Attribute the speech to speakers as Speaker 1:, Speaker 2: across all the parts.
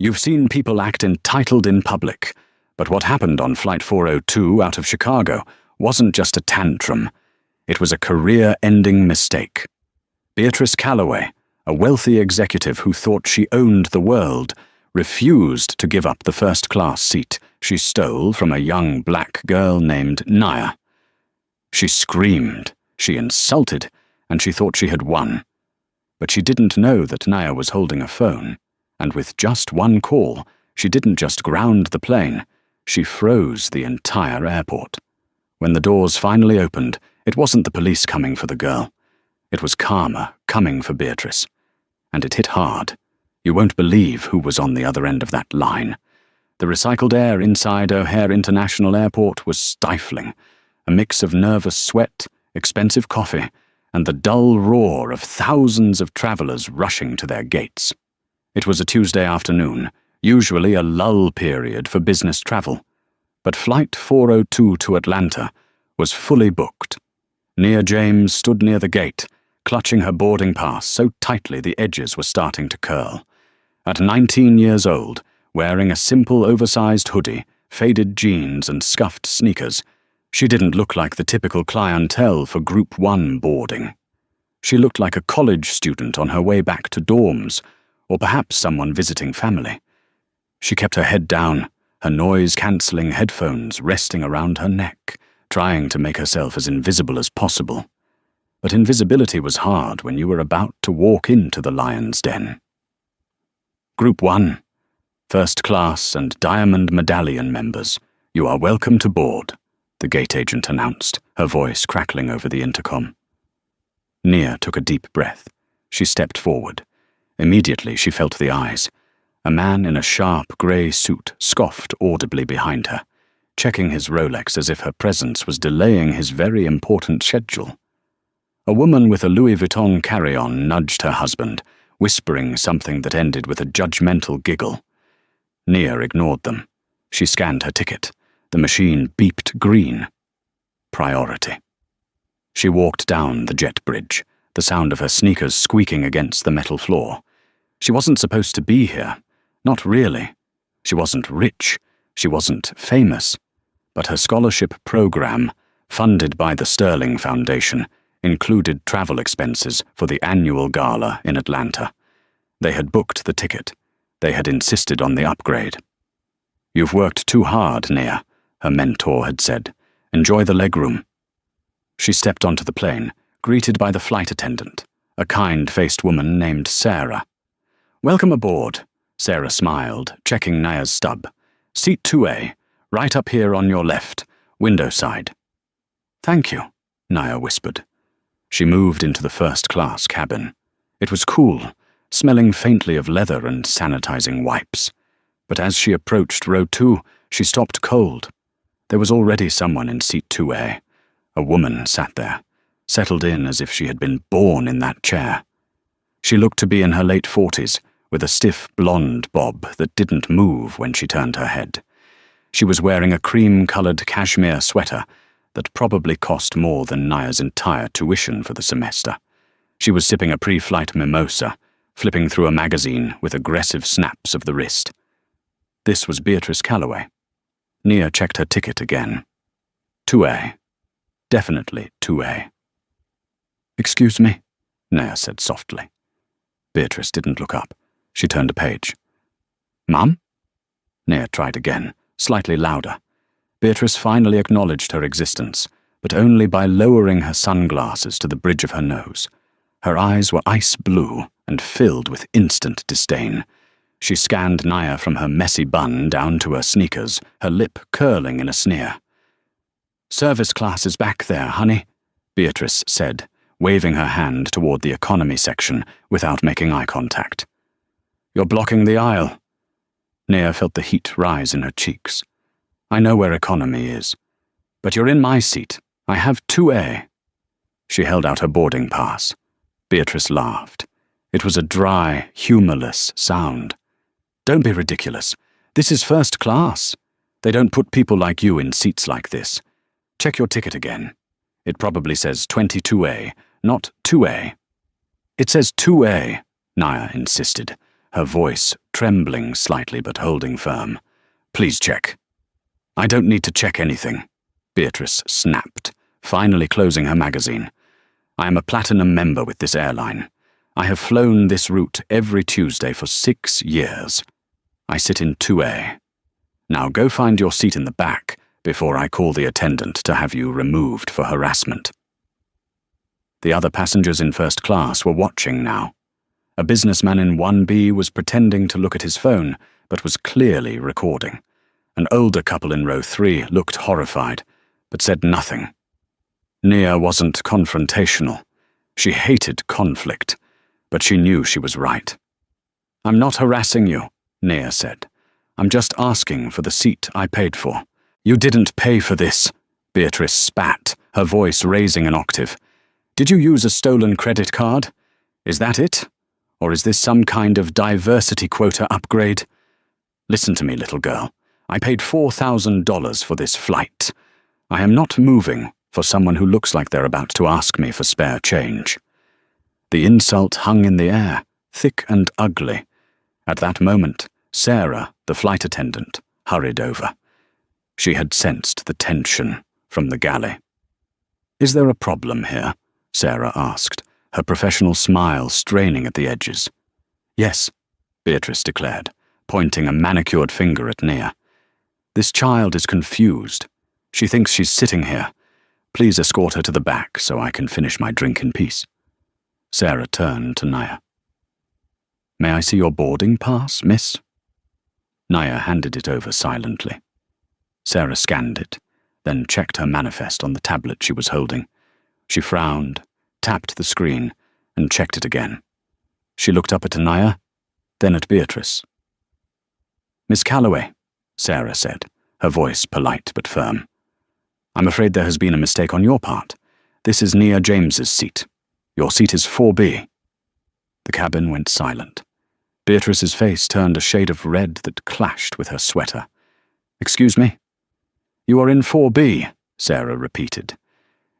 Speaker 1: You've seen people act entitled in public, but what happened on Flight 402 out of Chicago wasn't just a tantrum. It was a career-ending mistake. Beatrice Calloway, a wealthy executive who thought she owned the world, refused to give up the first-class seat she stole from a young black girl named Naya. She screamed, she insulted, and she thought she had won. But she didn't know that Naya was holding a phone, and with just one call, she didn't just ground the plane, she froze the entire airport. When the doors finally opened, it wasn't the police coming for the girl. It was karma coming for Beatrice. And it hit hard. You won't believe who was on the other end of that line. The recycled air inside O'Hare International Airport was stifling, a mix of nervous sweat, expensive coffee, and the dull roar of thousands of travelers rushing to their gates. It was a Tuesday afternoon, usually a lull period for business travel, but Flight 402 to Atlanta was fully booked. Nia James stood near the gate, clutching her boarding pass so tightly the edges were starting to curl. At 19 years old, wearing a simple oversized hoodie, faded jeans and scuffed sneakers, she didn't look like the typical clientele for Group 1 boarding. She looked like a college student on her way back to dorms, or perhaps someone visiting family. She kept her head down, her noise-cancelling headphones resting around her neck, trying to make herself as invisible as possible. But invisibility was hard when you were about to walk into the lion's den. Group 1, First Class and Diamond Medallion members, you are welcome to board, the gate agent announced, her voice crackling over the intercom. Nia took a deep breath. She stepped forward. Immediately she felt the eyes. A man in a sharp grey suit scoffed audibly behind her, checking his Rolex as if her presence was delaying his very important schedule. A woman with a Louis Vuitton carry-on nudged her husband, whispering something that ended with a judgmental giggle. Nia ignored them. She scanned her ticket. The machine beeped green. Priority. She walked down the jet bridge, the sound of her sneakers squeaking against the metal floor. She wasn't supposed to be here. Not really. She wasn't rich. She wasn't famous. But her scholarship program, funded by the Sterling Foundation, included travel expenses for the annual gala in Atlanta. They had booked the ticket. They had insisted on the upgrade. "You've worked too hard, Nia," her mentor had said. "Enjoy the legroom." She stepped onto the plane, greeted by the flight attendant, a kind-faced woman named Sarah. "Welcome aboard," Sarah smiled, checking Nia's stub. "Seat 2A, right up here on your left, window side." "Thank you," Nia whispered. She moved into the first-class cabin. It was cool, smelling faintly of leather and sanitizing wipes. But as she approached row 2, she stopped cold. There was already someone in seat 2A. A woman sat there, settled in as if she had been born in that chair. She looked to be in her late 40s, with a stiff blonde bob that didn't move when she turned her head. She was wearing a cream-colored cashmere sweater that probably cost more than Nia's entire tuition for the semester. She was sipping a pre-flight mimosa, flipping through a magazine with aggressive snaps of the wrist. This was Beatrice Calloway. Nia checked her ticket again. 2A. Definitely 2A. "Excuse me," Nia said softly. Beatrice didn't look up. She turned a page. "Mum?" Nia tried again, slightly louder. Beatrice finally acknowledged her existence, but only by lowering her sunglasses to the bridge of her nose. Her eyes were ice blue and filled with instant disdain. She scanned Nia from her messy bun down to her sneakers, her lip curling in a sneer. "Service class is back there, honey," Beatrice said, waving her hand toward the economy section without making eye contact. "You're blocking the aisle." Nia felt the heat rise in her cheeks. "I know where economy is. But you're in my seat. I have 2A. She held out her boarding pass. Beatrice laughed. It was a dry, humorless sound. "Don't be ridiculous. This is first class. They don't put people like you in seats like this. Check your ticket again. It probably says 22A, not 2A. "It says 2A, Nia insisted, her voice trembling slightly but holding firm. "Please check." "I don't need to check anything," Beatrice snapped, finally closing her magazine. "I am a platinum member with this airline. I have flown this route every Tuesday for 6 years. I sit in 2A. Now go find your seat in the back before I call the attendant to have you removed for harassment." The other passengers in first class were watching now. A businessman in 1B was pretending to look at his phone, but was clearly recording. An older couple in row 3 looked horrified, but said nothing. Nia wasn't confrontational. She hated conflict, but she knew she was right. "I'm not harassing you," Nia said. "I'm just asking for the seat I paid for." "You didn't pay for this," Beatrice spat, her voice raising an octave. "Did you use a stolen credit card? Is that it? Or is this some kind of diversity quota upgrade? Listen to me, little girl. I paid $4,000 for this flight. I am not moving for someone who looks like they're about to ask me for spare change." The insult hung in the air, thick and ugly. At that moment, Sarah, the flight attendant, hurried over. She had sensed the tension from the galley. "Is there a problem here?" Sarah asked, her professional smile straining at the edges. "Yes," Beatrice declared, pointing a manicured finger at Nia. "This child is confused. She thinks she's sitting here. Please escort her to the back so I can finish my drink in peace." Sarah turned to Nia. "May I see your boarding pass, miss?" Nia handed it over silently. Sarah scanned it, then checked her manifest on the tablet she was holding. She frowned, tapped the screen, and checked it again. She looked up at Nia, then at Beatrice. "Miss Calloway," Sarah said, her voice polite but firm. "I'm afraid there has been a mistake on your part. This is Nia James's seat. Your seat is 4B. The cabin went silent. Beatrice's face turned a shade of red that clashed with her sweater. "Excuse me?" "You are in 4B, Sarah repeated.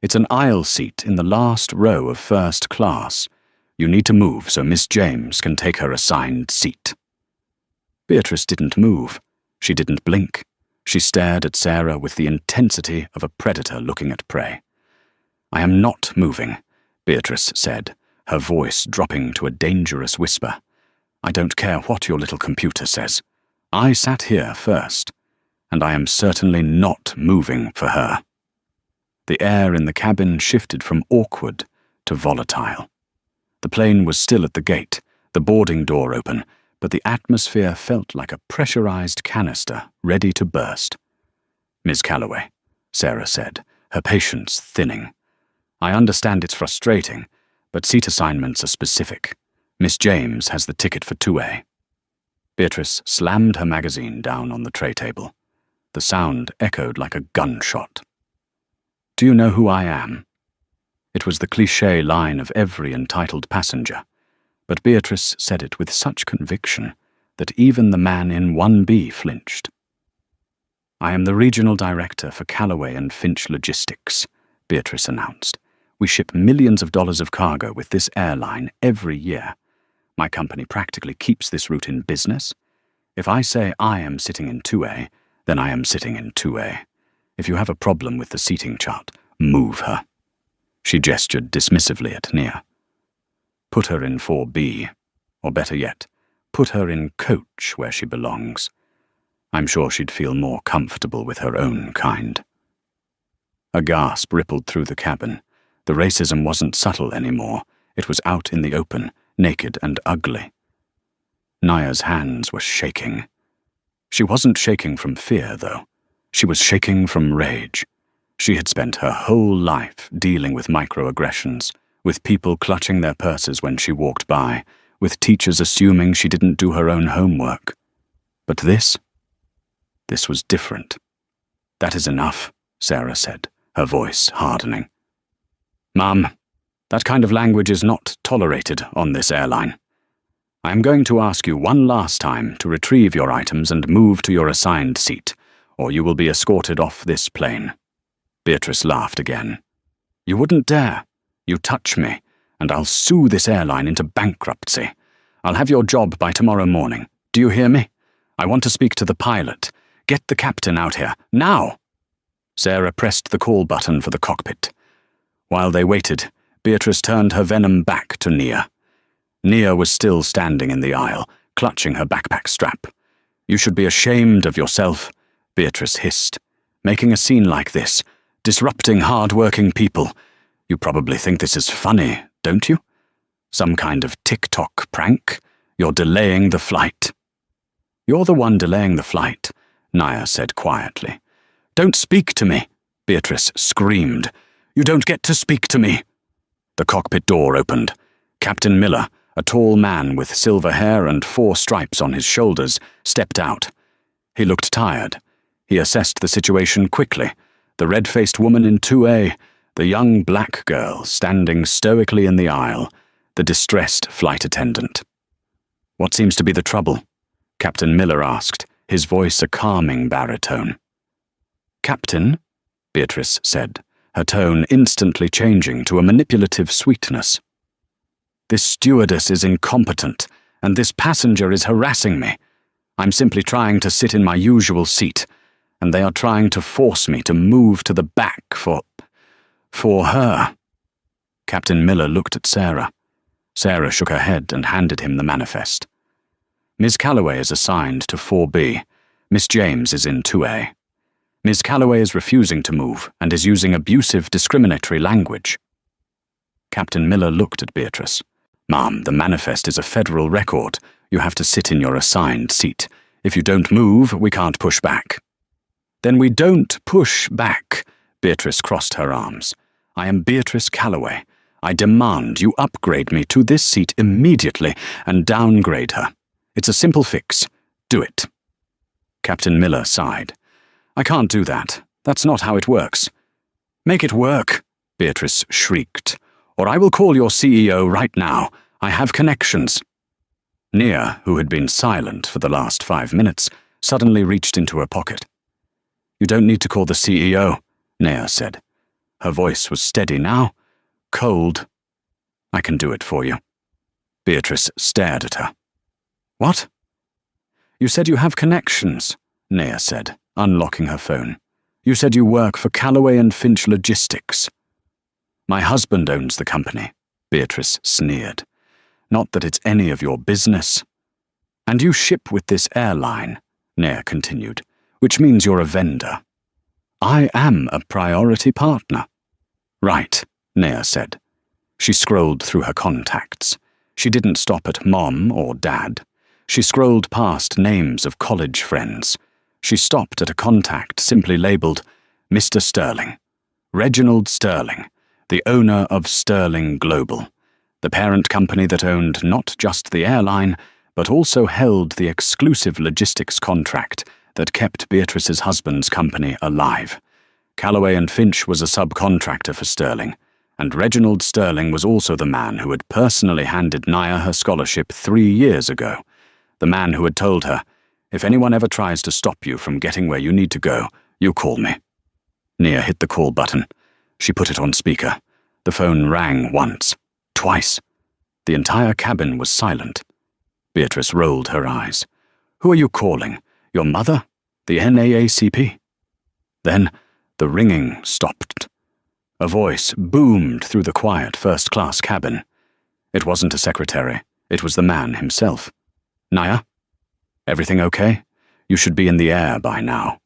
Speaker 1: "It's an aisle seat in the last row of first class. You need to move so Miss James can take her assigned seat." Beatrice didn't move. She didn't blink. She stared at Sarah with the intensity of a predator looking at prey. "I am not moving," Beatrice said, her voice dropping to a dangerous whisper. "I don't care what your little computer says. I sat here first, and I am certainly not moving for her." The air in the cabin shifted from awkward to volatile. The plane was still at the gate, the boarding door open, but the atmosphere felt like a pressurized canister ready to burst. "Miss Calloway," Sarah said, her patience thinning. "I understand it's frustrating, but seat assignments are specific. Miss James has the ticket for 2A. Beatrice slammed her magazine down on the tray table. The sound echoed like a gunshot. "Do you know who I am?" It was the cliché line of every entitled passenger, but Beatrice said it with such conviction that even the man in 1B flinched. "I am the regional director for Calloway and Finch Logistics," Beatrice announced. "We ship millions of dollars of cargo with this airline every year. My company practically keeps this route in business. If I say I am sitting in 2A, then I am sitting in 2A. If you have a problem with the seating chart, move her." She gestured dismissively at Nia. "Put her in 4B, or better yet, put her in coach where she belongs. I'm sure she'd feel more comfortable with her own kind." A gasp rippled through the cabin. The racism wasn't subtle anymore. It was out in the open, naked and ugly. Nia's hands were shaking. She wasn't shaking from fear, though. She was shaking from rage. She had spent her whole life dealing with microaggressions, with people clutching their purses when she walked by, with teachers assuming she didn't do her own homework. But this was different. "That is enough," Sarah said, her voice hardening. "Ma'am, that kind of language is not tolerated on this airline. I am going to ask you one last time to retrieve your items and move to your assigned seat, or you will be escorted off this plane." Beatrice laughed again. "You wouldn't dare. You touch me, and I'll sue this airline into bankruptcy. I'll have your job by tomorrow morning. Do you hear me? I want to speak to the pilot. Get the captain out here, now!" Sarah pressed the call button for the cockpit. While they waited, Beatrice turned her venom back to Nia. Nia was still standing in the aisle, clutching her backpack strap. "You should be ashamed of yourself," Beatrice hissed. "Making a scene like this, disrupting hard-working people. You probably think this is funny, don't you? Some kind of TikTok prank? You're delaying the flight." "You're the one delaying the flight," Nia said quietly. "Don't speak to me," Beatrice screamed. "You don't get to speak to me." The cockpit door opened. Captain Miller, a tall man with silver hair and 4 stripes on his shoulders, stepped out. He looked tired. He assessed the situation quickly. The red-faced woman in 2A, the young black girl standing stoically in the aisle, the distressed flight attendant. "What seems to be the trouble?" Captain Miller asked, his voice a calming baritone. "Captain," Beatrice said, her tone instantly changing to a manipulative sweetness. "This stewardess is incompetent, and this passenger is harassing me. I'm simply trying to sit in my usual seat, and they are trying to force me to move to the back for her." Captain Miller looked at Sarah. Sarah shook her head and handed him the manifest. "Miss Calloway is assigned to 4B. Miss James is in 2A. Miss Calloway is refusing to move and is using abusive, discriminatory language." Captain Miller looked at Beatrice. "Ma'am, the manifest is a federal record. You have to sit in your assigned seat. If you don't move, we can't push back." "Then we don't push back," Beatrice crossed her arms. "I am Beatrice Calloway. I demand you upgrade me to this seat immediately and downgrade her. It's a simple fix. Do it." Captain Miller sighed. "I can't do that. That's not how it works." "Make it work," Beatrice shrieked. "Or I will call your CEO right now. I have connections." Nia, who had been silent for the last 5 minutes, suddenly reached into her pocket. "You don't need to call the CEO," Nia said. Her voice was steady now, cold. "I can do it for you." Beatrice stared at her. "What?" "You said you have connections," Nia said, unlocking her phone. "You said you work for Calloway and Finch Logistics." "My husband owns the company," Beatrice sneered. "Not that it's any of your business." "And you ship with this airline," Nia continued, "which means you're a vendor." "I am a priority partner." "Right," Nia said. She scrolled through her contacts. She didn't stop at Mom or Dad. She scrolled past names of college friends. She stopped at a contact simply labeled Mr. Sterling. Reginald Sterling, the owner of Sterling Global, the parent company that owned not just the airline, but also held the exclusive logistics contract that kept Beatrice's husband's company alive. Calloway and Finch was a subcontractor for Sterling, and Reginald Sterling was also the man who had personally handed Nia her scholarship 3 years ago, the man who had told her, "If anyone ever tries to stop you from getting where you need to go, you call me." Nia hit the call button. She put it on speaker. The phone rang once, twice. The entire cabin was silent. Beatrice rolled her eyes. "Who are you calling? Your mother? The NAACP?" Then the ringing stopped. A voice boomed through the quiet first-class cabin. It wasn't a secretary. It was the man himself. "Nia? Everything okay? You should be in the air by now."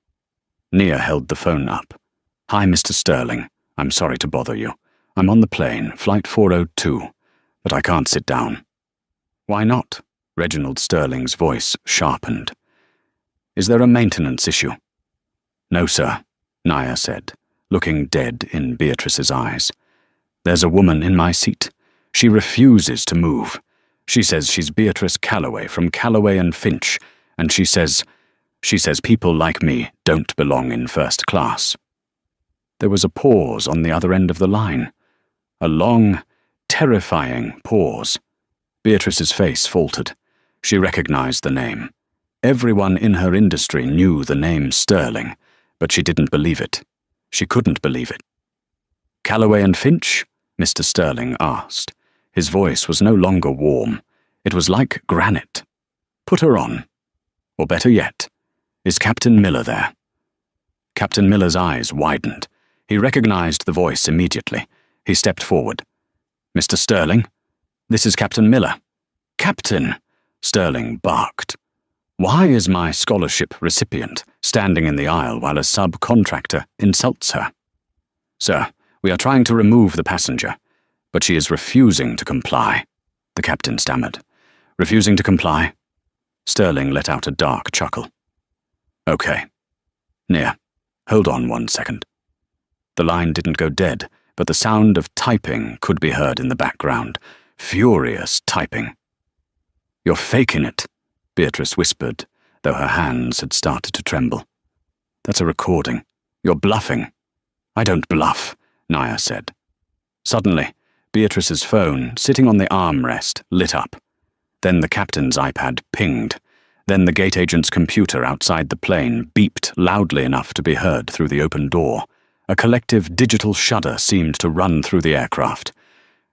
Speaker 1: Nia held the phone up. "Hi, Mr. Sterling. I'm sorry to bother you. I'm on the plane, flight 402, but I can't sit down." "Why not?" Reginald Sterling's voice sharpened. "Is there a maintenance issue?" "No, sir," Nia said, looking dead in Beatrice's eyes. "There's a woman in my seat. She refuses to move. She says she's Beatrice Calloway from Calloway and Finch, and she says people like me don't belong in first class." There was a pause on the other end of the line. A long, terrifying pause. Beatrice's face faltered. She recognized the name. Everyone in her industry knew the name Sterling, but she didn't believe it. She couldn't believe it. "Calloway and Finch?" Mr. Sterling asked. His voice was no longer warm. It was like granite. Put her on. Or better yet, is Captain Miller there? Captain Miller's eyes widened. He recognized the voice immediately. He stepped forward. Mr. Sterling? This is Captain Miller. Captain! Sterling barked. Why is my scholarship recipient standing in the aisle while a subcontractor insults her? Sir, we are trying to remove the passenger, but she is refusing to comply, the captain stammered. Refusing to comply? Sterling let out a dark chuckle. Okay. Nia, hold on 1 second. The line didn't go dead, but the sound of typing could be heard in the background. Furious typing. You're faking it, Beatrice whispered, though her hands had started to tremble. That's a recording. You're bluffing. I don't bluff, Nia said. Suddenly, Beatrice's phone, sitting on the armrest, lit up. Then the captain's iPad pinged. Then the gate agent's computer outside the plane beeped loudly enough to be heard through the open door. A collective digital shudder seemed to run through the aircraft.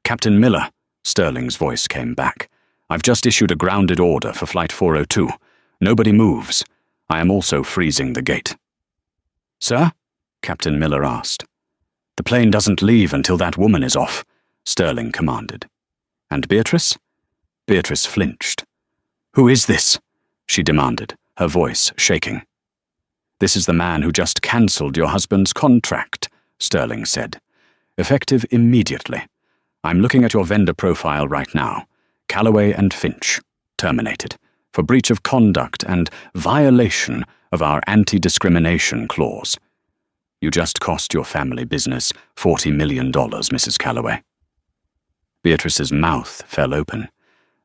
Speaker 1: Captain Miller, Sterling's voice came back. I've just issued a grounded order for Flight 402. Nobody moves. I am also freezing the gate. Sir? Captain Miller asked. The plane doesn't leave until that woman is off, Sterling commanded. And Beatrice? Beatrice flinched. Who is this? She demanded, her voice shaking. This is the man who just cancelled your husband's contract, Sterling said. Effective immediately. I'm looking at your vendor profile right now. Calloway and Finch, terminated, for breach of conduct and violation of our anti-discrimination clause. You just cost your family business $40 million, Mrs. Calloway. Beatrice's mouth fell open.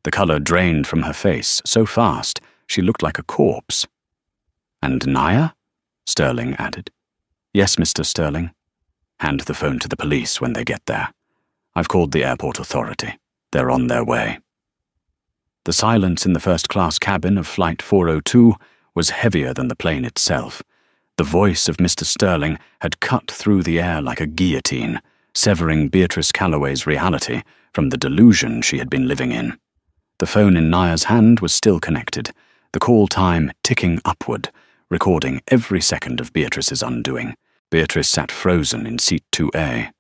Speaker 1: The colour drained from her face so fast she looked like a corpse. And Nia? Sterling added. Yes, Mr. Sterling. Hand the phone to the police when they get there. I've called the airport authority. They're on their way. The silence in the first-class cabin of Flight 402 was heavier than the plane itself. The voice of Mr. Sterling had cut through the air like a guillotine, severing Beatrice Calloway's reality from the delusion she had been living in. The phone in Nia's hand was still connected, the call time ticking upward, recording every second of Beatrice's undoing. Beatrice sat frozen in seat 2A.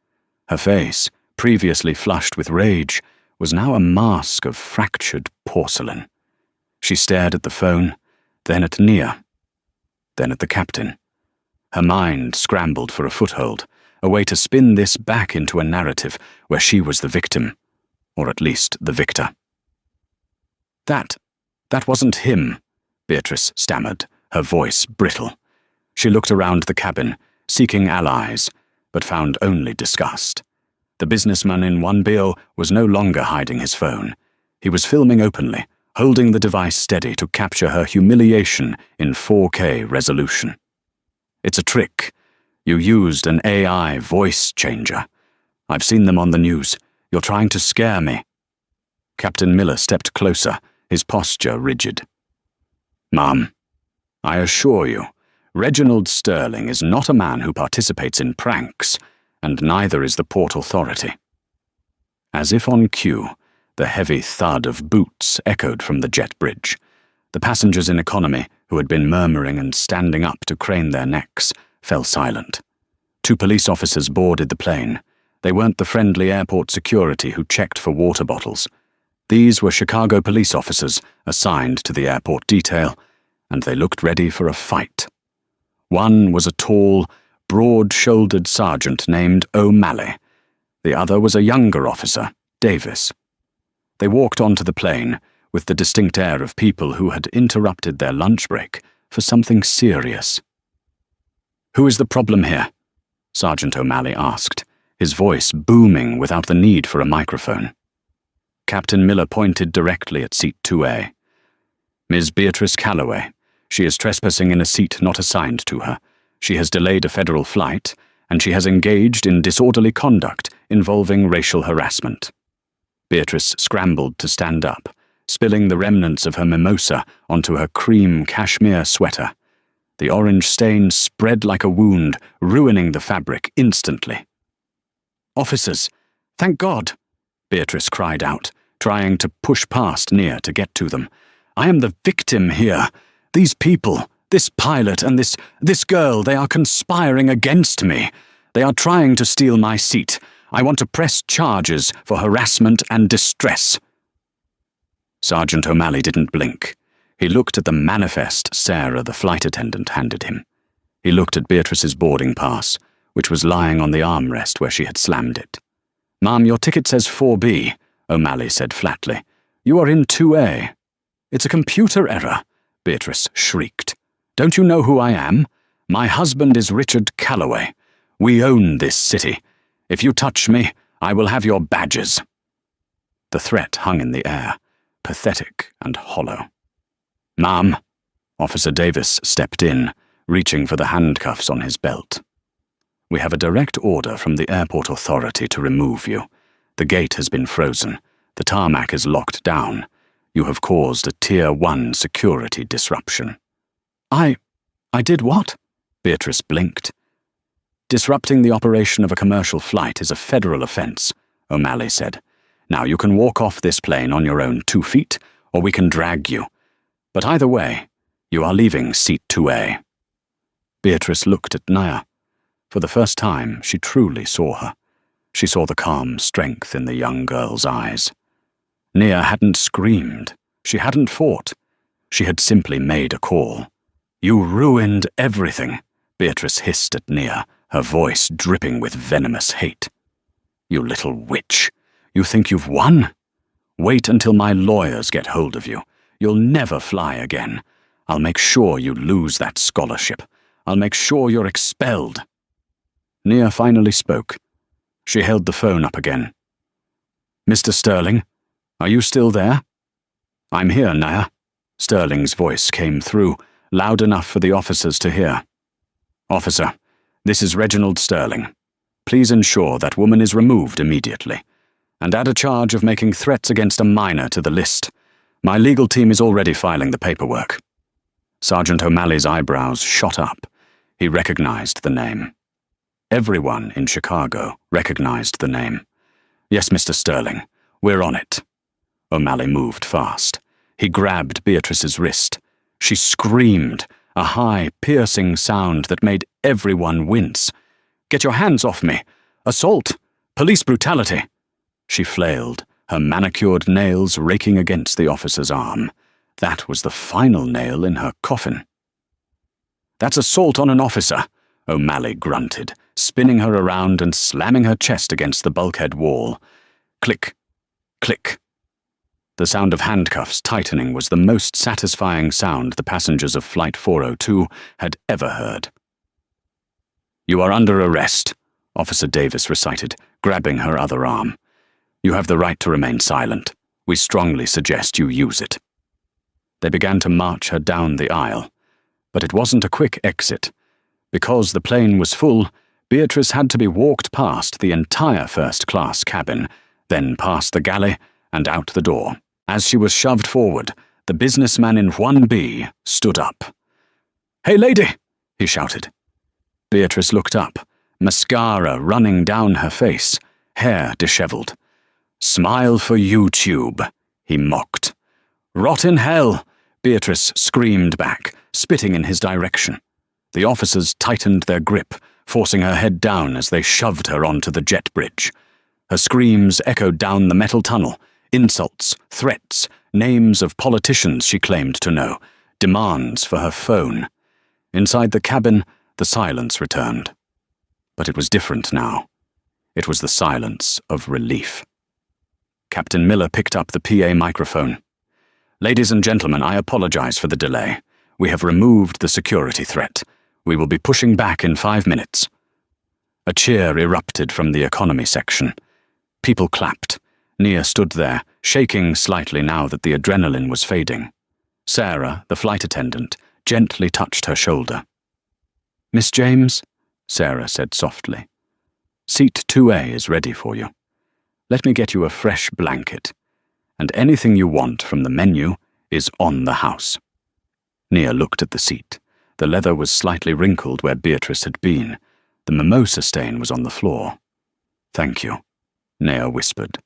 Speaker 1: Her face, previously flushed with rage, was now a mask of fractured porcelain. She stared at the phone, then at Nia, then at the captain. Her mind scrambled for a foothold, a way to spin this back into a narrative where she was the victim, or at least the victor. That wasn't him, Beatrice stammered, her voice brittle. She looked around the cabin, seeking allies, but found only disgust. The businessman in 1BO was no longer hiding his phone. He was filming openly, holding the device steady to capture her humiliation in 4K resolution. It's a trick. You used an AI voice changer. I've seen them on the news. You're trying to scare me. Captain Miller stepped closer, his posture rigid. Ma'am, I assure you, Reginald Sterling is not a man who participates in pranks, and neither is the Port Authority. As if on cue, the heavy thud of boots echoed from the jet bridge. The passengers in economy, who had been murmuring and standing up to crane their necks, fell silent. 2 police officers boarded the plane. They weren't the friendly airport security who checked for water bottles. These were Chicago police officers assigned to the airport detail, and they looked ready for a fight. One was a tall, broad-shouldered sergeant named O'Malley. The other was a younger officer, Davis. They walked onto the plane with the distinct air of people who had interrupted their lunch break for something serious. "Who is the problem here?" Sergeant O'Malley asked, his voice booming without the need for a microphone. Captain Miller pointed directly at seat 2A. "Ms. Beatrice Calloway. She is trespassing in a seat not assigned to her. She has delayed a federal flight, and she has engaged in disorderly conduct involving racial harassment." Beatrice scrambled to stand up, spilling the remnants of her mimosa onto her cream cashmere sweater. The orange stain spread like a wound, ruining the fabric instantly. "Officers, thank God!" Beatrice cried out, trying to push past Nia to get to them. "I am the victim here. These people, this pilot and this girl, they are conspiring against me. They are trying to steal my seat. I want to press charges for harassment and distress." Sergeant O'Malley didn't blink. He looked at the manifest Sarah, the flight attendant, handed him. He looked at Beatrice's boarding pass, which was lying on the armrest where she had slammed it. "Ma'am, your ticket says 4B, O'Malley said flatly. "You are in 2A. "It's a computer error," Beatrice shrieked. "Don't you know who I am? My husband is Richard Calloway. We own this city. If you touch me, I will have your badges." The threat hung in the air, pathetic and hollow. "Ma'am," Officer Davis stepped in, reaching for the handcuffs on his belt. "We have a direct order from the airport authority to remove you. The gate has been frozen. The tarmac is locked down. You have caused a Tier 1 security disruption." I did what?" Beatrice blinked. "Disrupting the operation of a commercial flight is a federal offense," O'Malley said. "Now you can walk off this plane on your own 2 feet, or we can drag you. But either way, you are leaving seat 2A. Beatrice looked at Nia. For the first time, she truly saw her. She saw the calm strength in the young girl's eyes. Nia hadn't screamed. She hadn't fought. She had simply made a call. "You ruined everything," Beatrice hissed at Nia, her voice dripping with venomous hate. "You little witch. You think you've won? Wait until my lawyers get hold of you. You'll never fly again. I'll make sure you lose that scholarship. I'll make sure you're expelled." Nia finally spoke. She held the phone up again. "Mr. Sterling, are you still there?" "I'm here, Nia." Sterling's voice came through, loud enough for the officers to hear. "Officer, this is Reginald Sterling. Please ensure that woman is removed immediately, and add a charge of making threats against a minor to the list. My legal team is already filing the paperwork." Sergeant O'Malley's eyebrows shot up. He recognized the name. Everyone in Chicago recognized the name. "Yes, Mr. Sterling, we're on it." O'Malley moved fast. He grabbed Beatrice's wrist. She screamed, a high, piercing sound that made everyone wince. "Get your hands off me! Assault! Police brutality!" She flailed, her manicured nails raking against the officer's arm. That was the final nail in her coffin. "That's assault on an officer," O'Malley grunted, spinning her around and slamming her chest against the bulkhead wall. Click, click. The sound of handcuffs tightening was the most satisfying sound the passengers of Flight 402 had ever heard. "You are under arrest," Officer Davis recited, grabbing her other arm. "You have the right to remain silent. We strongly suggest you use it." They began to march her down the aisle. But it wasn't a quick exit. Because the plane was full, Beatrice had to be walked past the entire first-class cabin, then past the galley and out the door. As she was shoved forward, the businessman in 1B stood up. "Hey, lady!" he shouted. Beatrice looked up, mascara running down her face, hair disheveled. "Smile for YouTube," he mocked. "Rot in hell," Beatrice screamed back, spitting in his direction. The officers tightened their grip, forcing her head down as they shoved her onto the jet bridge. Her screams echoed down the metal tunnel, insults, threats, names of politicians she claimed to know, demands for her phone. Inside the cabin, the silence returned. But it was different now. It was the silence of relief. Captain Miller picked up the PA microphone. "Ladies and gentlemen, I apologize for the delay. We have removed the security threat. We will be pushing back in 5 minutes." A cheer erupted from the economy section. People clapped. Nia stood there, shaking slightly now that the adrenaline was fading. Sarah, the flight attendant, gently touched her shoulder. "Miss James," Sarah said softly, "Seat 2A is ready for you. Let me get you a fresh blanket, and anything you want from the menu is on the house." Nia looked at the seat. The leather was slightly wrinkled where Beatrice had been. The mimosa stain was on the floor. "Thank you," Nia whispered.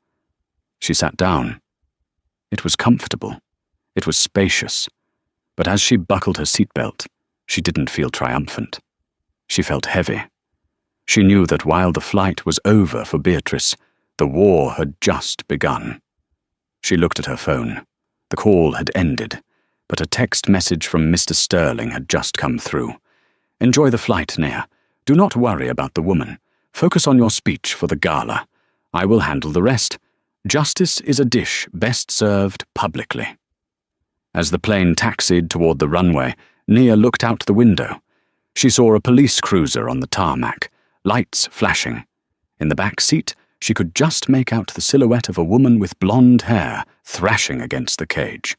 Speaker 1: She sat down. It was comfortable. It was spacious. But as she buckled her seatbelt, she didn't feel triumphant. She felt heavy. She knew that while the flight was over for Beatrice, the war had just begun. She looked at her phone. The call had ended, but a text message from Mr. Sterling had just come through. "Enjoy the flight, Nea. Do not worry about the woman. Focus on your speech for the gala. I will handle the rest. Justice is a dish best served publicly." As the plane taxied toward the runway, Nea looked out the window. She saw a police cruiser on the tarmac, lights flashing. In the back seat, she could just make out the silhouette of a woman with blonde hair thrashing against the cage.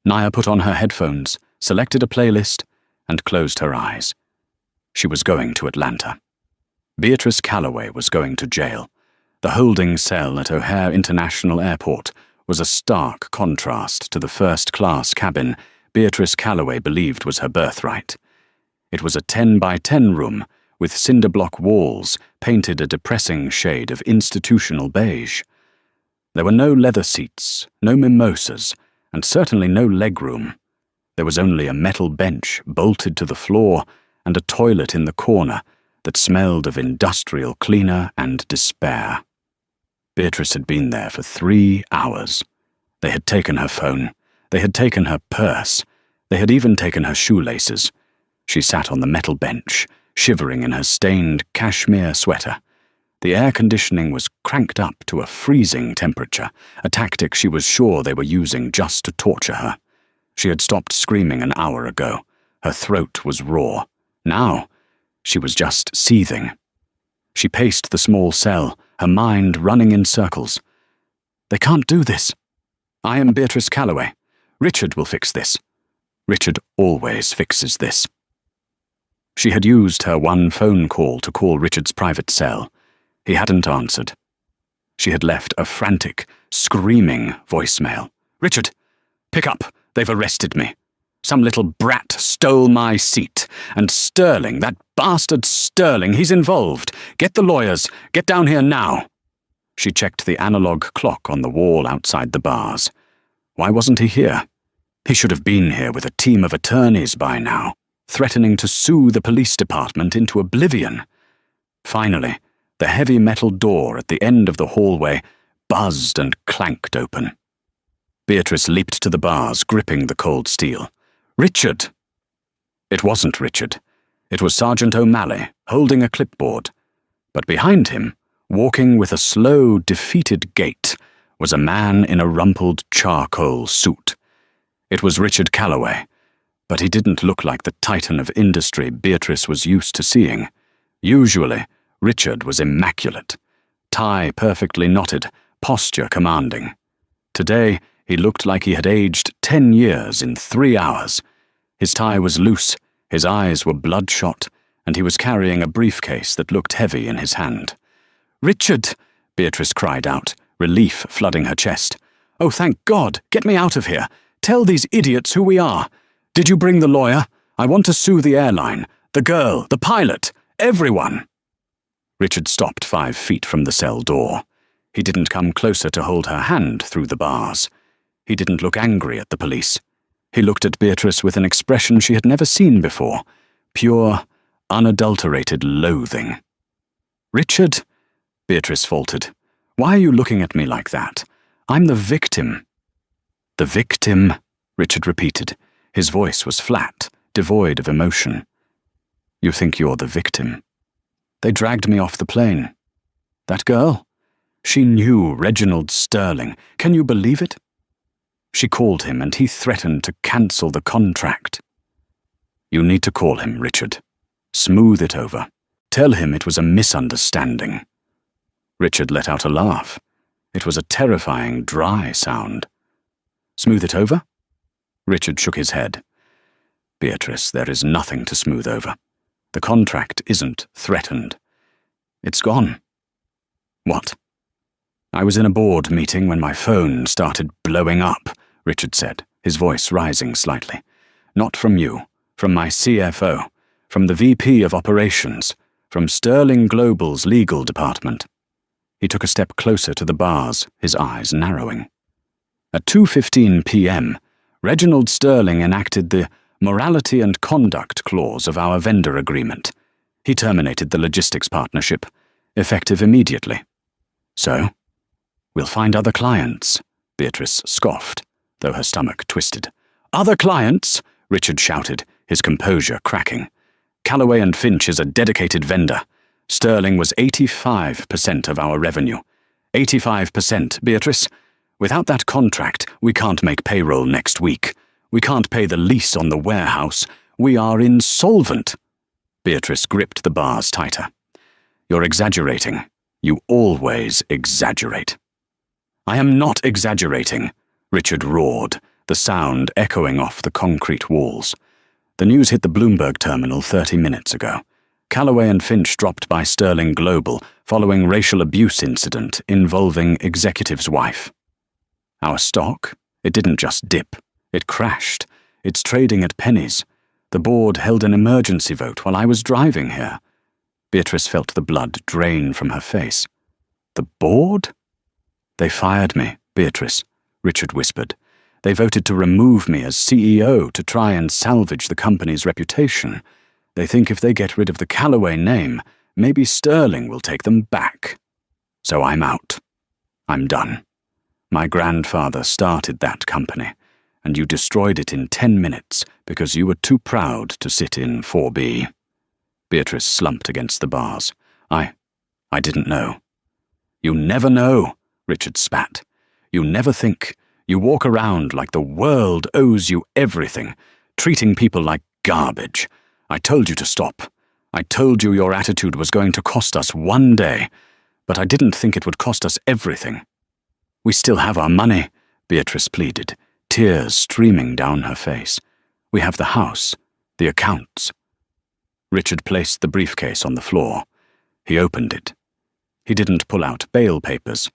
Speaker 1: Nea put on her headphones, selected a playlist, and closed her eyes. She was going to Atlanta. Beatrice Calloway was going to jail. The holding cell at O'Hare International Airport was a stark contrast to the first-class cabin Beatrice Calloway believed was her birthright. It was a 10-by-10 room with cinder-block walls painted a depressing shade of institutional beige. There were no leather seats, no mimosas, and certainly no legroom. There was only a metal bench bolted to the floor and a toilet in the corner that smelled of industrial cleaner and despair. Beatrice had been there for 3 hours. They had taken her phone. They had taken her purse. They had even taken her shoelaces. She sat on the metal bench, shivering in her stained cashmere sweater. The air conditioning was cranked up to a freezing temperature, a tactic she was sure they were using just to torture her. She had stopped screaming an hour ago. Her throat was raw. Now, she was just seething. She paced the small cell, her mind running in circles. "They can't do this. I am Beatrice Calloway. Richard will fix this. Richard always fixes this." She had used her one phone call to call Richard's private cell. He hadn't answered. She had left a frantic, screaming voicemail. "Richard, pick up. They've arrested me. Some little brat stole my seat. And Sterling, that bastard Sterling, he's involved. Get the lawyers. Get down here now." She checked the analog clock on the wall outside the bars. Why wasn't he here? He should have been here with a team of attorneys by now, threatening to sue the police department into oblivion. Finally, the heavy metal door at the end of the hallway buzzed and clanked open. Beatrice leaped to the bars, gripping the cold steel. "Richard!" It wasn't Richard. It was Sergeant O'Malley, holding a clipboard. But behind him, walking with a slow, defeated gait, was a man in a rumpled charcoal suit. It was Richard Calloway, but he didn't look like the titan of industry Beatrice was used to seeing. Usually, Richard was immaculate, tie perfectly knotted, posture commanding. Today, he looked like he had aged 10 years in 3 hours. His tie was loose, his eyes were bloodshot, and he was carrying a briefcase that looked heavy in his hand. "Richard!" Beatrice cried out, relief flooding her chest. "Oh, thank God! Get me out of here! Tell these idiots who we are! Did you bring the lawyer? I want to sue the airline, the girl, the pilot, everyone!" Richard stopped 5 feet from the cell door. He didn't come closer to hold her hand through the bars. He didn't look angry at the police. He looked at Beatrice with an expression she had never seen before, pure, unadulterated loathing. "Richard," Beatrice faltered, "why are you looking at me like that? I'm the victim." "The victim," Richard repeated. His voice was flat, devoid of emotion. "You think you're the victim. They dragged me off the plane. That girl? She knew Reginald Sterling. Can you believe it? She called him and he threatened to cancel the contract." "You need to call him, Richard. Smooth it over. Tell him it was a misunderstanding." Richard let out a laugh. It was a terrifying, dry sound. "Smooth it over?" Richard shook his head. "Beatrice, there is nothing to smooth over. The contract isn't threatened. It's gone." "What?" "I was in a board meeting when my phone started blowing up," Richard said, his voice rising slightly. "Not from you, from my CFO, from the VP of Operations, from Sterling Global's legal department." He took a step closer to the bars, his eyes narrowing. At 2:15 p.m., Reginald Sterling enacted the Morality and Conduct Clause of our vendor agreement. He terminated the logistics partnership, effective immediately. So, we'll find other clients, Beatrice scoffed, though her stomach twisted. Other clients? Richard shouted, his composure cracking. Callaway and Finch is a dedicated vendor. Sterling was 85% of our revenue. 85%, Beatrice. Without that contract, we can't make payroll next week. We can't pay the lease on the warehouse. We are insolvent. Beatrice gripped the bars tighter. You're exaggerating. You always exaggerate. I am not exaggerating, Richard roared, the sound echoing off the concrete walls. The news hit the Bloomberg terminal 30 minutes ago. Callaway and Finch dropped by Sterling Global following racial abuse incident involving executive's wife. Our stock? It didn't just dip. It crashed. It's trading at pennies. The board held an emergency vote while I was driving here. Beatrice felt the blood drain from her face. The board? They fired me, Beatrice, Richard whispered. They voted to remove me as CEO to try and salvage the company's reputation. They think if they get rid of the Callaway name, maybe Sterling will take them back. So I'm out. I'm done. My grandfather started that company, and you destroyed it in 10 minutes because you were too proud to sit in 4B. Beatrice slumped against the bars. I didn't know. You never know, Richard spat. You never think. You walk around like the world owes you everything, treating people like garbage. I told you to stop. I told you your attitude was going to cost us one day, but I didn't think it would cost us everything. We still have our money, Beatrice pleaded, tears streaming down her face. We have the house, the accounts. Richard placed the briefcase on the floor. He opened it. He didn't pull out bail papers.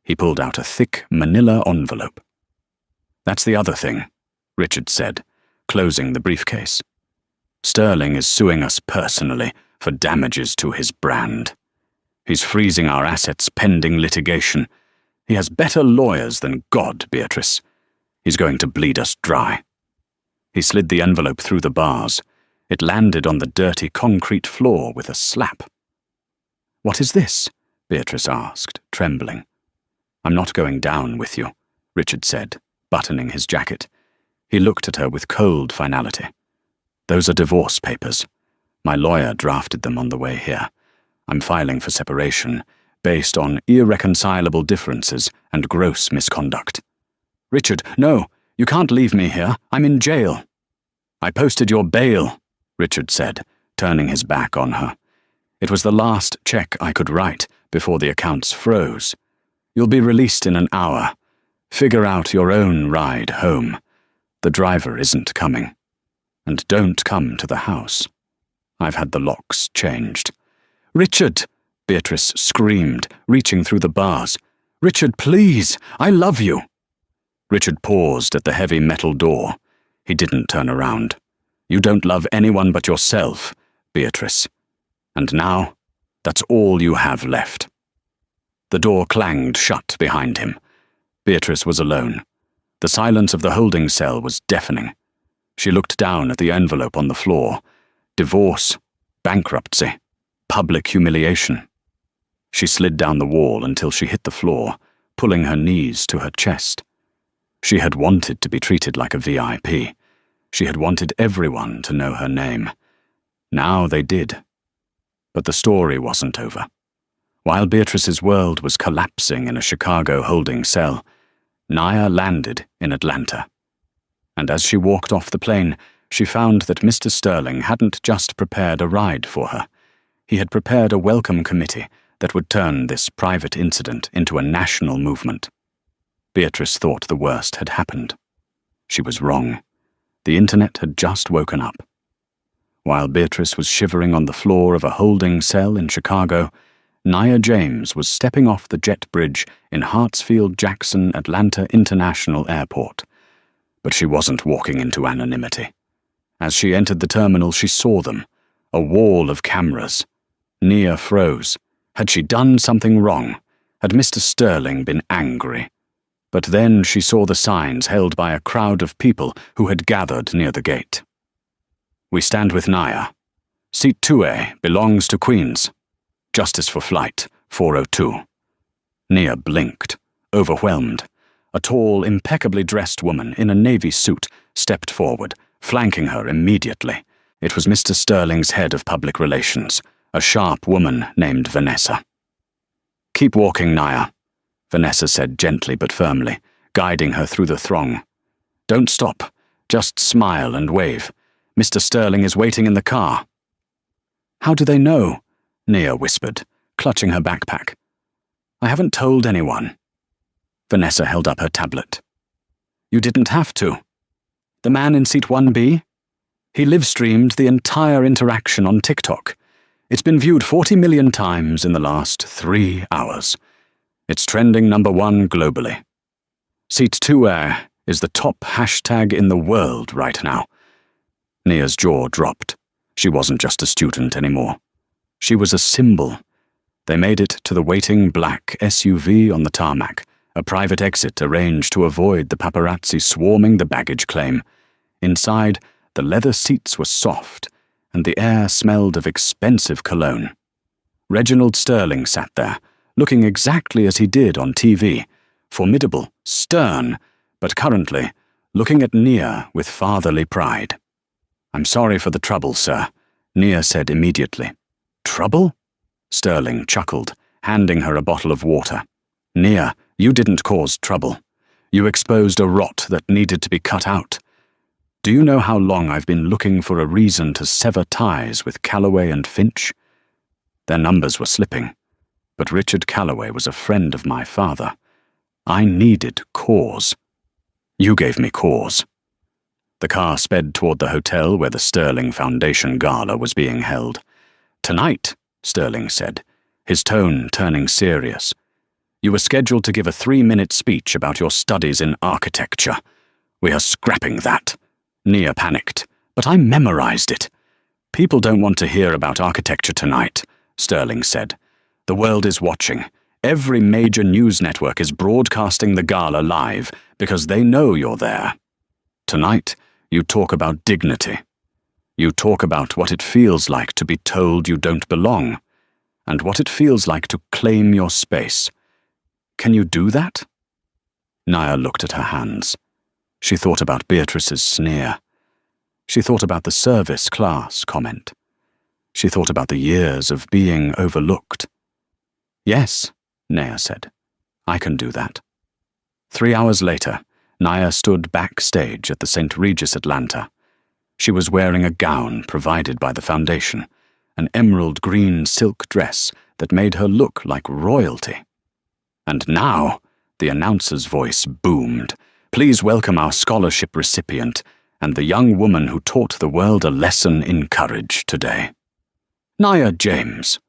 Speaker 1: He pulled out a thick manila envelope. That's the other thing, Richard said, closing the briefcase. Sterling is suing us personally for damages to his brand. He's freezing our assets pending litigation. He has better lawyers than God, Beatrice. He's going to bleed us dry. He slid the envelope through the bars. It landed on the dirty concrete floor with a slap. What is this? Beatrice asked, trembling. I'm not going down with you, Richard said, buttoning his jacket. He looked at her with cold finality. Those are divorce papers. My lawyer drafted them on the way here. I'm filing for separation, based on irreconcilable differences and gross misconduct. Richard, no, you can't leave me here. I'm in jail. I posted your bail, Richard said, turning his back on her. It was the last check I could write before the accounts froze. You'll be released in an hour. Figure out your own ride home. The driver isn't coming. And don't come to the house. I've had the locks changed. Richard! Beatrice screamed, reaching through the bars. Richard, please! I love you! Richard paused at the heavy metal door. He didn't turn around. You don't love anyone but yourself, Beatrice. And now, that's all you have left. The door clanged shut behind him. Beatrice was alone. The silence of the holding cell was deafening. She looked down at the envelope on the floor. Divorce, bankruptcy, public humiliation. She slid down the wall until she hit the floor, pulling her knees to her chest. She had wanted to be treated like a VIP. She had wanted everyone to know her name. Now they did. But the story wasn't over. While Beatrice's world was collapsing in a Chicago holding cell, Naya landed in Atlanta. And as she walked off the plane, she found that Mr. Sterling hadn't just prepared a ride for her. He had prepared a welcome committee that would turn this private incident into a national movement. Beatrice thought the worst had happened. She was wrong. The internet had just woken up. While Beatrice was shivering on the floor of a holding cell in Chicago, Nia James was stepping off the jet bridge in Hartsfield-Jackson Atlanta International Airport. But she wasn't walking into anonymity. As she entered the terminal, she saw them, a wall of cameras. Nia froze. Had she done something wrong? Had Mr. Sterling been angry? But then she saw the signs held by a crowd of people who had gathered near the gate. "We stand with Naya. Seat 2A belongs to Queens. Justice for Flight 402. Nia blinked, overwhelmed. A tall, impeccably dressed woman in a navy suit stepped forward, flanking her immediately. It was Mr. Sterling's head of public relations, a sharp woman named Vanessa. "Keep walking, Naya," Vanessa said gently but firmly, guiding her through the throng. "Don't stop. Just smile and wave. Mr. Sterling is waiting in the car." "How do they know?" Nia whispered, clutching her backpack. "I haven't told anyone." Vanessa held up her tablet. "You didn't have to. The man in seat 1B? He live-streamed the entire interaction on TikTok. It's been viewed 40 million times in the last 3 hours. It's trending #1 globally. Seat 2A is the top hashtag in the world right now." Nia's jaw dropped. She wasn't just a student anymore. She was a symbol. They made it to the waiting black SUV on the tarmac, a private exit arranged to avoid the paparazzi swarming the baggage claim. Inside, the leather seats were soft, and the air smelled of expensive cologne. Reginald Sterling sat there, looking exactly as he did on TV, formidable, stern, but currently looking at Nia with fatherly pride. "I'm sorry for the trouble, sir," Nia said immediately. "Trouble?" Sterling chuckled, handing her a bottle of water. "Nia, you didn't cause trouble. You exposed a rot that needed to be cut out. Do you know how long I've been looking for a reason to sever ties with Calloway and Finch? Their numbers were slipping, but Richard Calloway was a friend of my father. I needed cause. You gave me cause." The car sped toward the hotel where the Sterling Foundation Gala was being held. "Tonight," Sterling said, his tone turning serious, "you were scheduled to give a 3-minute speech about your studies in architecture. We are scrapping that." Nia panicked. "But I memorized it." "People don't want to hear about architecture tonight," Sterling said. "The world is watching. Every major news network is broadcasting the gala live because they know you're there. Tonight, you talk about dignity. You talk about what it feels like to be told you don't belong, and what it feels like to claim your space. Can you do that?" Nia looked at her hands. She thought about Beatrice's sneer. She thought about the service class comment. She thought about the years of being overlooked. "Yes," Nia said, "I can do that." 3 hours later, Nia stood backstage at the St. Regis Atlanta. She was wearing a gown provided by the foundation, an emerald green silk dress that made her look like royalty. "And now," the announcer's voice boomed, "please welcome our scholarship recipient and the young woman who taught the world a lesson in courage today. Nia James."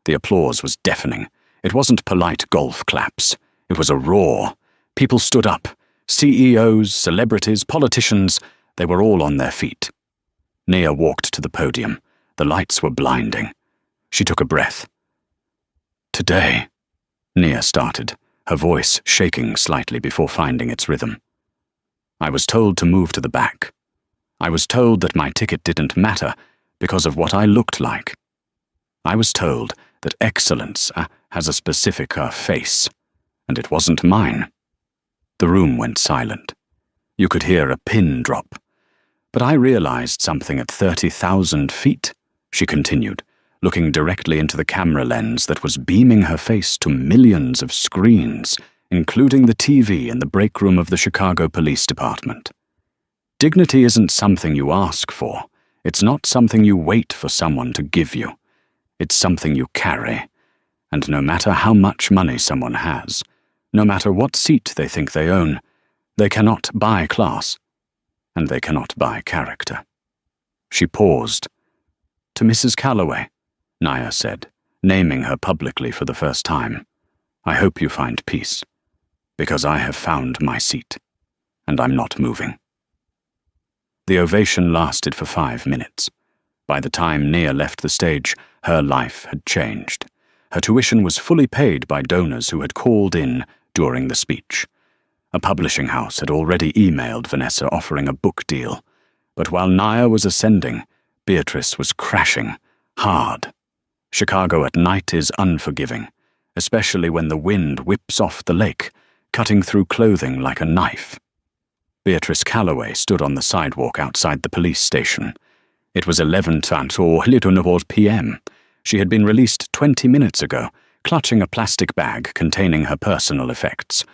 Speaker 1: The applause was deafening. It wasn't polite golf claps. It was a roar. People stood up. CEOs, celebrities, politicians, they were all on their feet. Nia walked to the podium. The lights were blinding. She took a breath. "Today," Nia started, her voice shaking slightly before finding its rhythm. "I was told to move to the back. I was told that my ticket didn't matter because of what I looked like. I was told that excellence has a specific face, and it wasn't mine." The room went silent. You could hear a pin drop. "But I realized something at 30,000 feet, she continued, looking directly into the camera lens that was beaming her face to millions of screens, including the TV in the break room of the Chicago Police Department. Dignity isn't something you ask for. It's not something you wait for someone to give you. It's something you carry. And no matter how much money someone has, no matter what seat they think they own, they cannot buy class, and they cannot buy character." She paused. "To Mrs. Calloway," Nia said, naming her publicly for the first time, "I hope you find peace, because I have found my seat, and I'm not moving." The ovation lasted for 5 minutes. By the time Nia left the stage, her life had changed. Her tuition was fully paid by donors who had called in during the speech. A publishing house had already emailed Vanessa offering a book deal, but while Nia was ascending, Beatrice was crashing, hard. Chicago at night is unforgiving, especially when the wind whips off the lake, cutting through clothing like a knife. Beatrice Calloway stood on the sidewalk outside the police station. It was 11:20 p.m. She had been released 20 minutes ago, clutching a plastic bag containing her personal effects.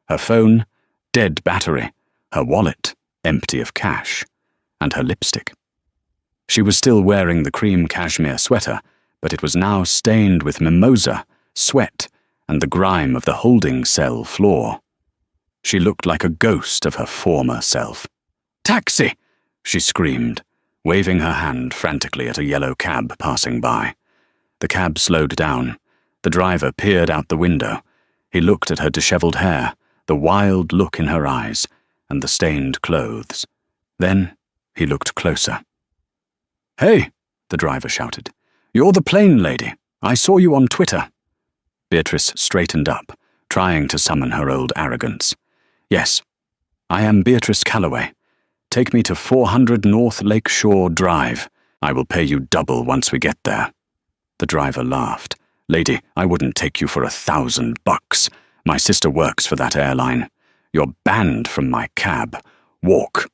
Speaker 1: Her phone, dead battery, her wallet, empty of cash, and her lipstick. She was still wearing the cream cashmere sweater, but it was now stained with mimosa, sweat, and the grime of the holding cell floor. She looked like a ghost of her former self. "Taxi!" she screamed, waving her hand frantically at a yellow cab passing by. The cab slowed down. The driver peered out the window. He looked at her disheveled hair, the wild look in her eyes, and the stained clothes. Then he looked closer. "Hey," the driver shouted. "You're the plane lady. I saw you on Twitter." Beatrice straightened up, trying to summon her old arrogance. "Yes, I am Beatrice Calloway. Take me to 400 North Lake Shore Drive. I will pay you double once we get there." The driver laughed. "Lady, I wouldn't take you for $1,000. My sister works for that airline. You're banned from my cab. Walk."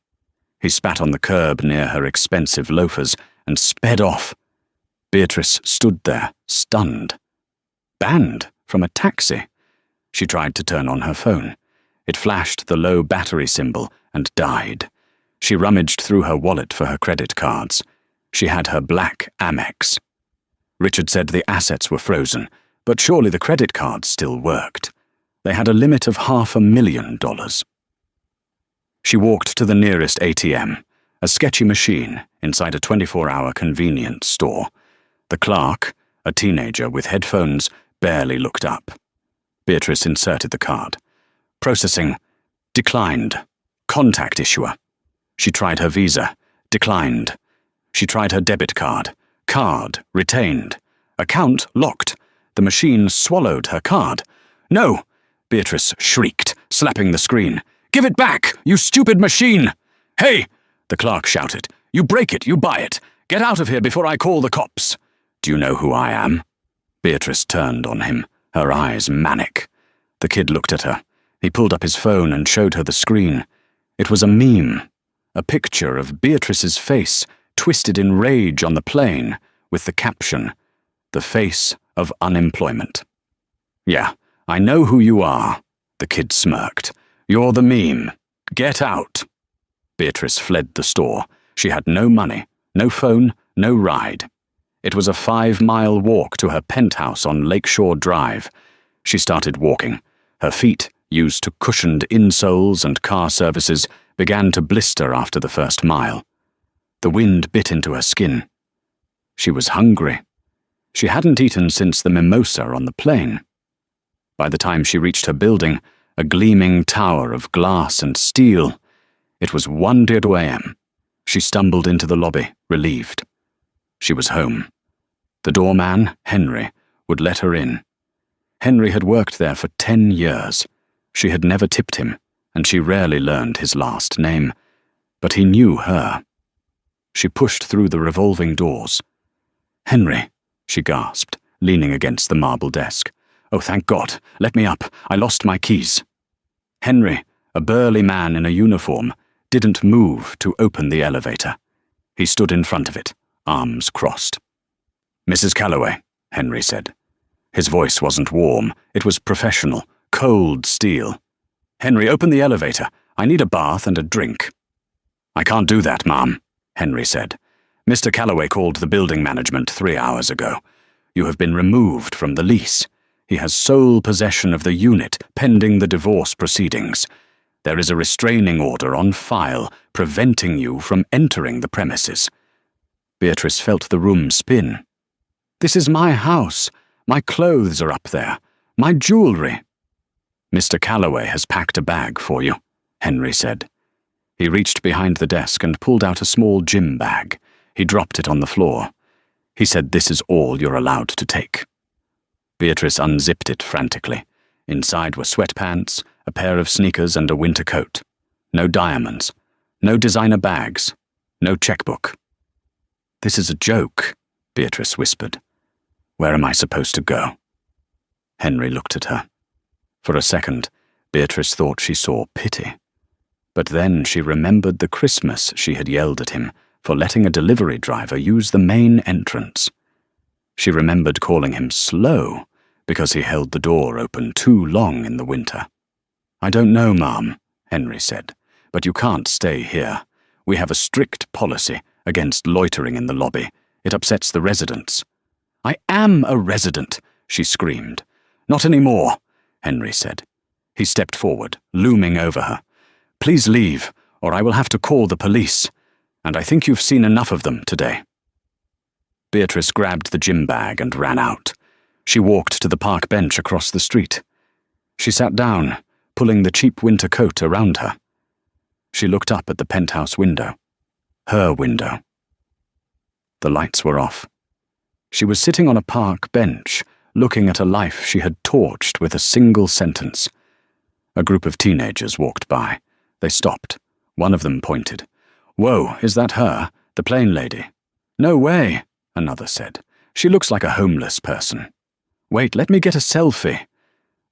Speaker 1: He spat on the curb near her expensive loafers and sped off. Beatrice stood there, stunned. Banned from a taxi? She tried to turn on her phone. It flashed the low battery symbol and died. She rummaged through her wallet for her credit cards. She had her black Amex. Richard said the assets were frozen, but surely the credit cards still worked. They had a limit of $500,000. She walked to the nearest ATM, a sketchy machine inside a 24-hour convenience store. The clerk, a teenager with headphones, barely looked up. Beatrice inserted the card. Processing. Declined. Contact issuer. She tried her Visa. Declined. She tried her debit card. Card retained. Account locked. The machine swallowed her card. "No!" Beatrice shrieked, slapping the screen. "Give it back, you stupid machine!" "Hey!" the clerk shouted. "You break it, you buy it. Get out of here before I call the cops." "Do you know who I am?" Beatrice turned on him, her eyes manic. The kid looked at her. He pulled up his phone and showed her the screen. It was a meme, a picture of Beatrice's face twisted in rage on the plane, with the caption, "The face of unemployment." "Yeah, I know who you are," the kid smirked. "You're the meme. Get out." Beatrice fled the store. She had no money, no phone, no ride. It was a 5-mile walk to her penthouse on Lakeshore Drive. She started walking. Her feet, used to cushioned insoles and car services, began to blister after the first mile. The wind bit into her skin. She was hungry. She hadn't eaten since the mimosa on the plane. By the time she reached her building, a gleaming tower of glass and steel, it was 1:00 a.m. She stumbled into the lobby, relieved. She was home. The doorman, Henry, would let her in. Henry had worked there for 10 years. She had never tipped him, and she rarely learned his last name. But he knew her. She pushed through the revolving doors. "Henry," she gasped, leaning against the marble desk. "Oh, thank God. Let me up. I lost my keys." Henry, a burly man in a uniform, didn't move to open the elevator. He stood in front of it, arms crossed. "Mrs. Calloway," Henry said. His voice wasn't warm. It was professional, cold steel. "Henry, open the elevator. I need a bath and a drink." "I can't do that, ma'am," Henry said. "Mr. Calloway called the building management 3 hours ago. You have been removed from the lease. He has sole possession of the unit pending the divorce proceedings. There is a restraining order on file preventing you from entering the premises." Beatrice felt the room spin. "This is my house. My clothes are up there. My jewelry." "Mr. Calloway has packed a bag for you," Henry said. He reached behind the desk and pulled out a small gym bag. He dropped it on the floor. He said, "This is all you're allowed to take." Beatrice unzipped it frantically. Inside were sweatpants, a pair of sneakers and a winter coat. No diamonds. No designer bags. No checkbook. "This is a joke," Beatrice whispered. "Where am I supposed to go?" Henry looked at her. For a second, Beatrice thought she saw pity. But then she remembered the Christmas she had yelled at him for letting a delivery driver use the main entrance. She remembered calling him slow because he held the door open too long in the winter. "I don't know, Ma'am," Henry said, "but you can't stay here. We have a strict policy against loitering in the lobby. It upsets the residents." "I am a resident," she screamed. "Not anymore," Henry said. He stepped forward, looming over her. "Please leave, or I will have to call the police. And I think you've seen enough of them today." Beatrice grabbed the gym bag and ran out. She walked to the park bench across the street. She sat down, pulling the cheap winter coat around her. She looked up at the penthouse window. Her window. The lights were off. She was sitting on a park bench, looking at a life she had torched with a single sentence. A group of teenagers walked by. They stopped. One of them pointed. "Whoa, is that her? The plane lady?" "No way," another said. "She looks like a homeless person." "Wait, let me get a selfie."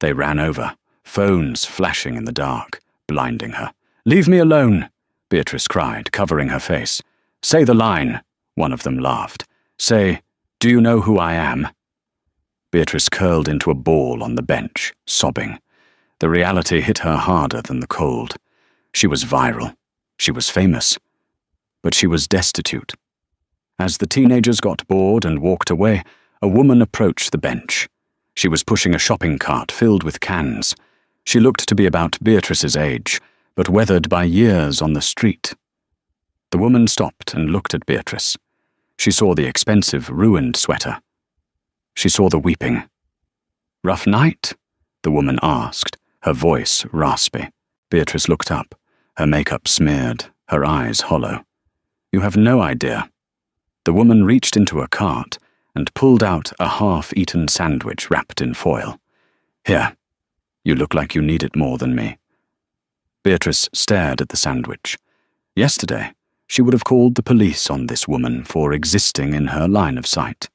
Speaker 1: They ran over, phones flashing in the dark, blinding her. "Leave me alone," Beatrice cried, covering her face. "Say the line," one of them laughed. "Say, 'Do you know who I am?'" Beatrice curled into a ball on the bench, sobbing. The reality hit her harder than the cold. She was viral. She was famous. But she was destitute. As the teenagers got bored and walked away, a woman approached the bench. She was pushing a shopping cart filled with cans. She looked to be about Beatrice's age, but weathered by years on the street. The woman stopped and looked at Beatrice. She saw the expensive, ruined sweater. She saw the weeping. "Rough night?" the woman asked, her voice raspy. Beatrice looked up, her makeup smeared, her eyes hollow. "You have no idea." The woman reached into a cart and pulled out a half-eaten sandwich wrapped in foil. "Here, you look like you need it more than me." Beatrice stared at the sandwich. Yesterday, she would have called the police on this woman for existing in her line of sight.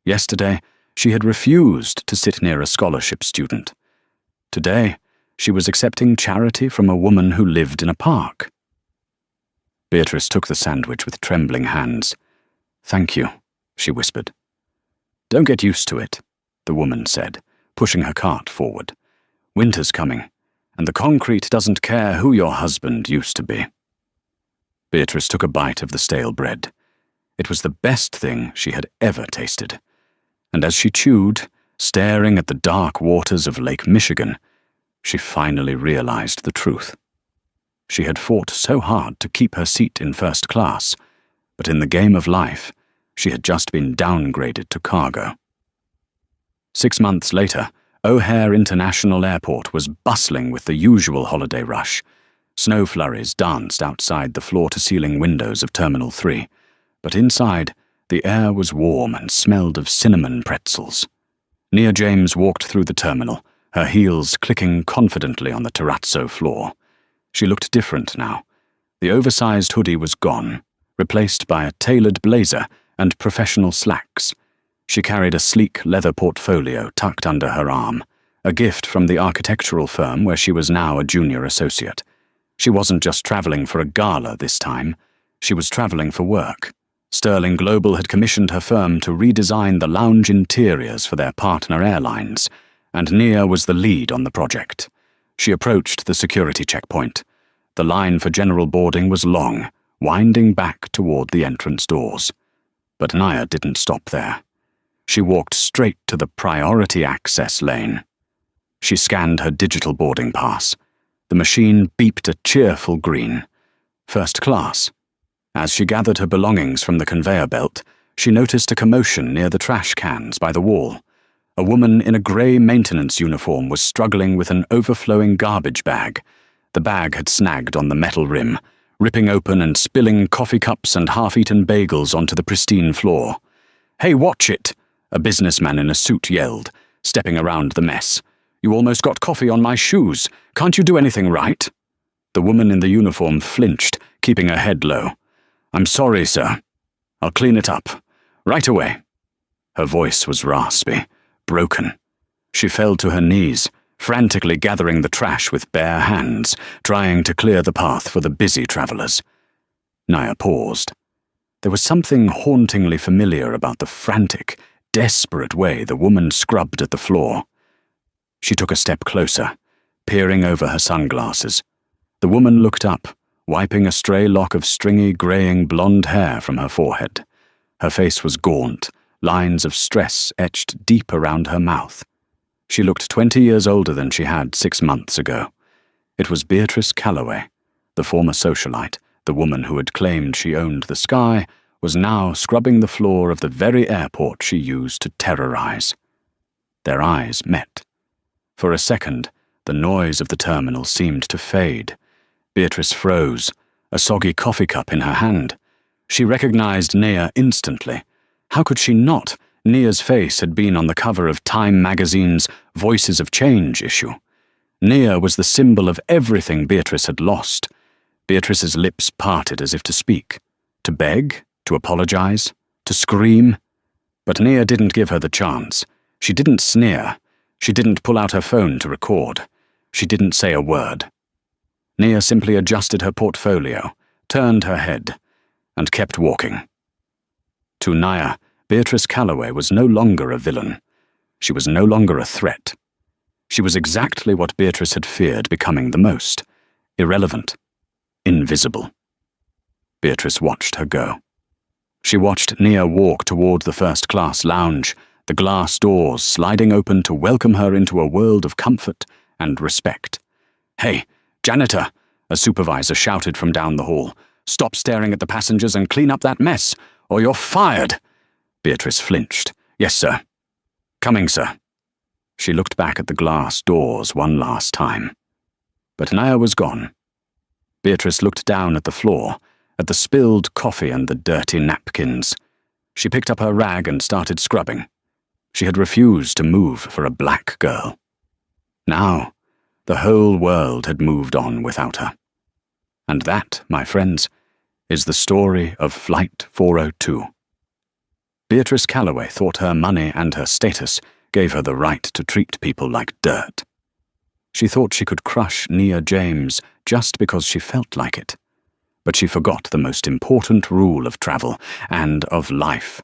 Speaker 1: Yesterday, she had refused to sit near a scholarship student. Today, she was accepting charity from a woman who lived in a park. Beatrice took the sandwich with trembling hands. "Thank you," she whispered. "Don't get used to it," the woman said, pushing her cart forward. "Winter's coming, and the concrete doesn't care who your husband used to be." Beatrice took a bite of the stale bread. It was the best thing she had ever tasted. And as she chewed, staring at the dark waters of Lake Michigan, she finally realized the truth. She had fought so hard to keep her seat in first class, but in the game of life, she had just been downgraded to cargo. 6 months later, O'Hare International Airport was bustling with the usual holiday rush. Snow flurries danced outside the floor-to-ceiling windows of Terminal 3, but inside, the air was warm and smelled of cinnamon pretzels. Nia James walked through the terminal, her heels clicking confidently on the terrazzo floor. She looked different now. The oversized hoodie was gone, replaced by a tailored blazer and professional slacks. She carried a sleek leather portfolio tucked under her arm, a gift from the architectural firm where she was now a junior associate. She wasn't just traveling for a gala this time. She was traveling for work. Sterling Global had commissioned her firm to redesign the lounge interiors for their partner airlines, and Nia was the lead on the project. She approached the security checkpoint. The line for general boarding was long, winding back toward the entrance doors. But Nia didn't stop there. She walked straight to the priority access lane. She scanned her digital boarding pass. The machine beeped a cheerful green. First class. As she gathered her belongings from the conveyor belt, she noticed a commotion near the trash cans by the wall. A woman in a grey maintenance uniform was struggling with an overflowing garbage bag. The bag had snagged on the metal rim, ripping open and spilling coffee cups and half-eaten bagels onto the pristine floor. "Hey, watch it!" a businessman in a suit yelled, stepping around the mess. You almost got coffee on my shoes. Can't you do anything right?" The woman in the uniform flinched, keeping her head low. "I'm sorry, sir. I'll clean it up. Right away." Her voice was raspy, broken. She fell to her knees, frantically gathering the trash with bare hands, trying to clear the path for the busy travellers. Naya paused. There was something hauntingly familiar about the frantic, desperate way the woman scrubbed at the floor. She took a step closer, peering over her sunglasses. The woman looked up, wiping a stray lock of stringy, greying blonde hair from her forehead. Her face was gaunt, lines of stress etched deep around her mouth. She looked 20 years older than she had 6 months ago. It was Beatrice Calloway, the former socialite, the woman who had claimed she owned the sky, was now scrubbing the floor of the very airport she used to terrorize. Their eyes met. For a second, the noise of the terminal seemed to fade. Beatrice froze, a soggy coffee cup in her hand. She recognized Nia instantly. How could she not? Nia's face had been on the cover of Time magazine's Voices of Change issue. Nia was the symbol of everything Beatrice had lost. Beatrice's lips parted as if to speak, to beg, to apologize, to scream. But Nia didn't give her the chance. She didn't sneer. She didn't pull out her phone to record. She didn't say a word. Nia simply adjusted her portfolio, turned her head, and kept walking. To Naya, Beatrice Calloway was no longer a villain. She was no longer a threat. She was exactly what Beatrice had feared becoming the most: irrelevant, invisible. Beatrice watched her go. She watched Nia walk toward the first-class lounge, the glass doors sliding open to welcome her into a world of comfort and respect. "Hey, janitor!" a supervisor shouted from down the hall. "Stop staring at the passengers and clean up that mess, or you're fired!" Beatrice flinched. "Yes, sir." "Coming, sir." She looked back at the glass doors one last time. But Naya was gone. Beatrice looked down at the floor, at the spilled coffee and the dirty napkins. She picked up her rag and started scrubbing. She had refused to move for a black girl. Now, the whole world had moved on without her. And that, my friends, is the story of Flight 402. Beatrice Calloway thought her money and her status gave her the right to treat people like dirt. She thought she could crush Nia James just because she felt like it. But she forgot the most important rule of travel and of life.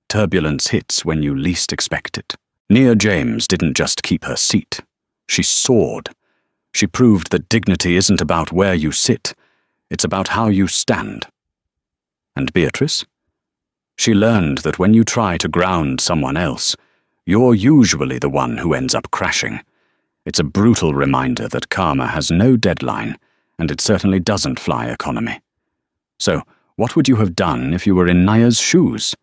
Speaker 1: Turbulence hits when you least expect it. Nia James didn't just keep her seat. She soared. She proved that dignity isn't about where you sit. It's about how you stand. And Beatrice? She learned that when you try to ground someone else, you're usually the one who ends up crashing. It's a brutal reminder that karma has no deadline, and it certainly doesn't fly economy. So, what would you have done if you were in Naya's shoes?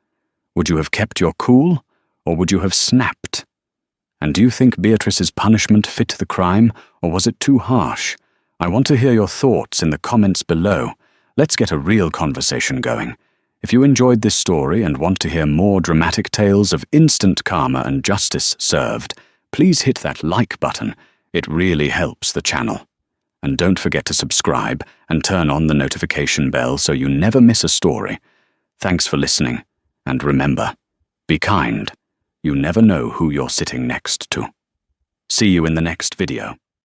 Speaker 1: Would you have kept your cool, or would you have snapped? And do you think Beatrice's punishment fit the crime, or was it too harsh? I want to hear your thoughts in the comments below. Let's get a real conversation going. If you enjoyed this story and want to hear more dramatic tales of instant karma and justice served, please hit that like button. It really helps the channel. And don't forget to subscribe and turn on the notification bell so you never miss a story. Thanks for listening, and remember, be kind. You never know who you're sitting next to. See you in the next video.